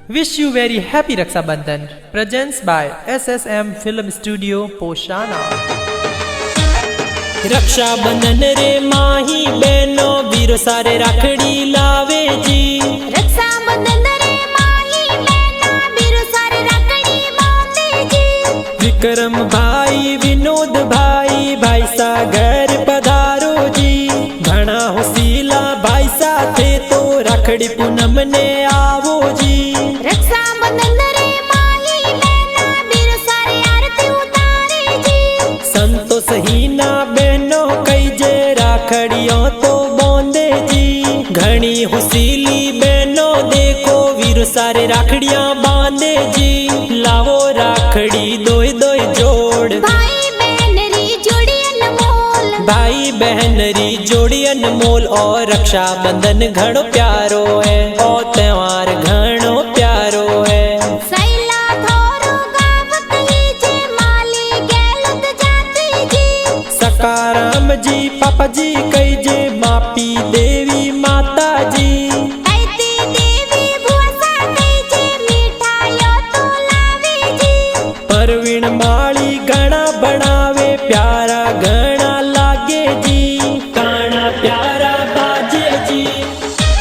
Wish you very happy Raksha Bandhan. Presents by SSM Film Studio Poshana. रक्षा बंधन रे माही बहनों वीरो सारे राखड़ी लावे जी। रक्षा बंधन रे माही बहनों वीरो सारे राखड़ी बांधे जी। विक्रम भाई विनोद भाई भाई सागर पधारो जी। घना होसीला भाई साथे तो राखड़ी पूनम ने आवो जी। रक्षा बंधन रे माही बहनों वीरो सारे आरती उतारे जी। संतोष हीना बहनों कई जे राखड़ियों तो बांधे जी। घनी हुसीली बहनों देखो वीर सारे राखड़ियां बांधे जी। लावो राखड़ी दोय दोय जोड़ भाई बहन री जोड़ी अनमोल। भाई बहन री जोड़ी अनमोल और रक्षा बंधन घणो प्यारो है और त्योहार घणो प्यारो है। सैला थोरो गावत ही जे माली गैलत जाती जी। सकाराम जी पापा जी